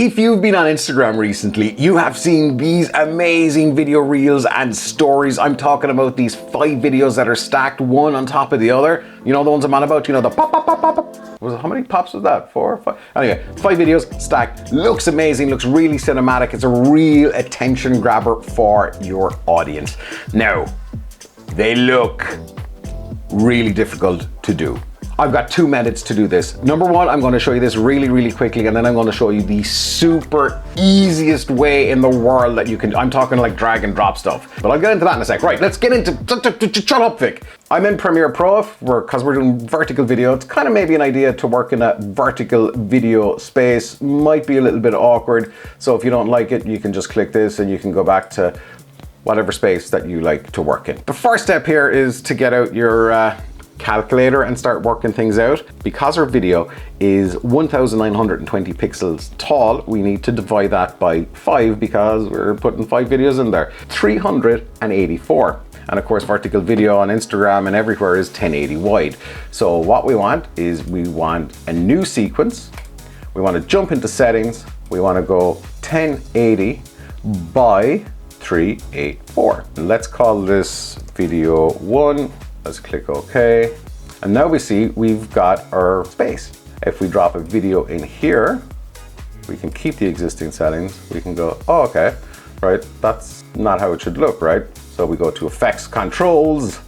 If you've been on Instagram recently, you have seen these amazing video reels and stories. I'm talking about these 5 videos that are stacked one on top of the other. You know the ones I'm on about, you know, the pop, pop, pop, pop, pop. How many pops was that? 4 or 5? Anyway, 5 videos stacked. Looks amazing, looks really cinematic. It's a real attention grabber for your audience. Now, they look really difficult to do. I've got 2 methods to do this. Number 1, I'm going to show you this really quickly, and then I'm going to show you the super easiest way in the world that you can, I'm talking like drag and drop stuff. But I'll get into that in a sec. Right, let's get into, shut up, Vic. I'm in Premiere Pro because we're doing vertical video. It's kind of maybe an idea to work in a vertical video space. Might be a little bit awkward. So if you don't like it, you can just click this and you can go back to whatever space that you like to work in. The first step here is to get out your calculator and start working things out. Because our video is 1920 pixels tall, we need to divide that by 5 because we're putting 5 videos in there. 384. And of course, vertical video on Instagram and everywhere is 1080 wide. So what we want is we want a new sequence. We want to jump into settings. We want to go 1080 by 384. Let's call this video 1. Let's click OK. And now we see we've got our space. If we drop a video in here, we can keep the existing settings. We can go, oh, okay, right? That's not how it should look, right? So we go to Effects, Controls,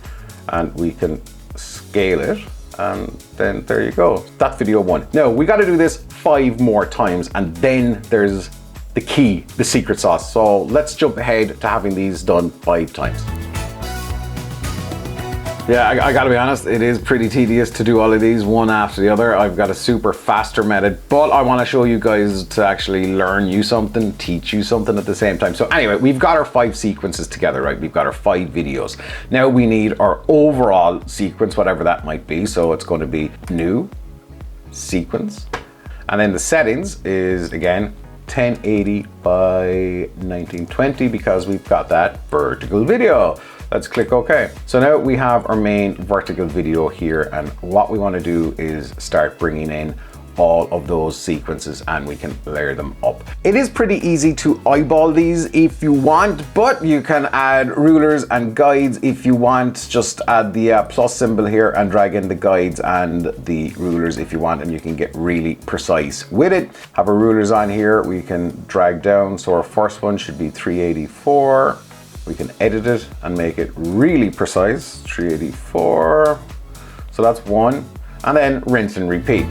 and we can scale it. And then there you go. That's video 1. Now we got to do this 5 more times, and then there's the key, the secret sauce. So let's jump ahead to having these done 5 times. Yeah, I gotta be honest, it is pretty tedious to do all of these one after the other. I've got a super faster method, but I want to show you guys to actually learn you something, teach you something at the same time. So anyway, we've got our 5 sequences together, right? We've got our 5 videos. Now we need our overall sequence, whatever that might be. So it's going to be new sequence. And then the settings is, again, 1080 by 1920 because we've got that vertical video. Let's click OK. So now we have our main vertical video here, and what we want to do is start bringing in all of those sequences and we can layer them up. It is pretty easy to eyeball these if you want, but you can add rulers and guides if you want. Just add the plus symbol here and drag in the guides and the rulers if you want, and you can get really precise with it. Have our rulers on here, we can drag down. So our first one should be 384. We can edit it and make it really precise, 384. So that's 1, and then rinse and repeat.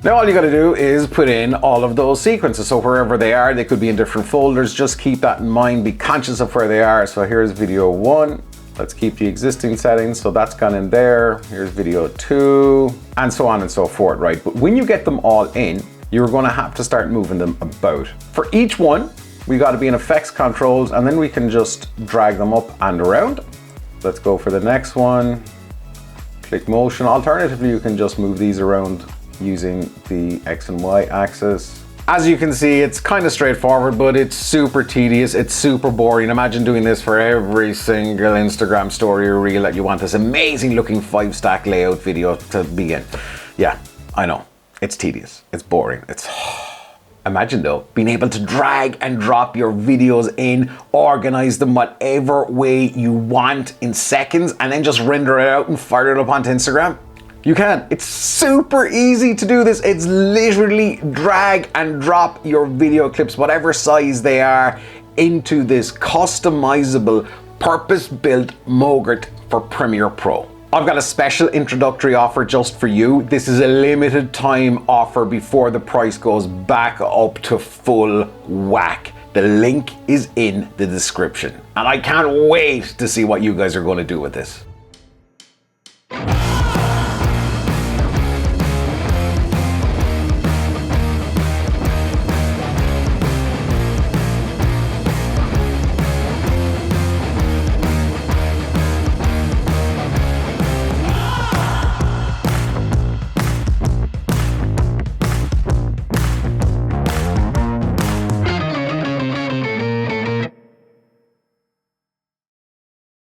Now all you gotta do is put in all of those sequences. So wherever they are, they could be in different folders. Just keep that in mind, be conscious of where they are. So here's video 1. Let's keep the existing settings. So that's gone in there. Here's video 2, and so on and so forth, right? But when you get them all in, you're going to have to start moving them about. For each one, we got to be in Effects, Controls, and then we can just drag them up and around. Let's go for the next one. Click Motion. Alternatively, you can just move these around using the X and Y axis. As you can see, it's kind of straightforward, but it's super tedious. It's super boring. Imagine doing this for every single Instagram story or reel that you want this amazing looking 5-stack layout video to be in. Yeah, I know. It's tedious, it's boring, it's... Imagine though, being able to drag and drop your videos in, organize them whatever way you want in seconds, and then just render it out and fire it up onto Instagram. You can. It's super easy to do this. It's literally drag and drop your video clips, whatever size they are, into this customizable, purpose-built Mogurt for Premiere Pro. I've got a special introductory offer just for you. This is a limited time offer before the price goes back up to full whack. The link is in the description. And I can't wait to see what you guys are going to do with this.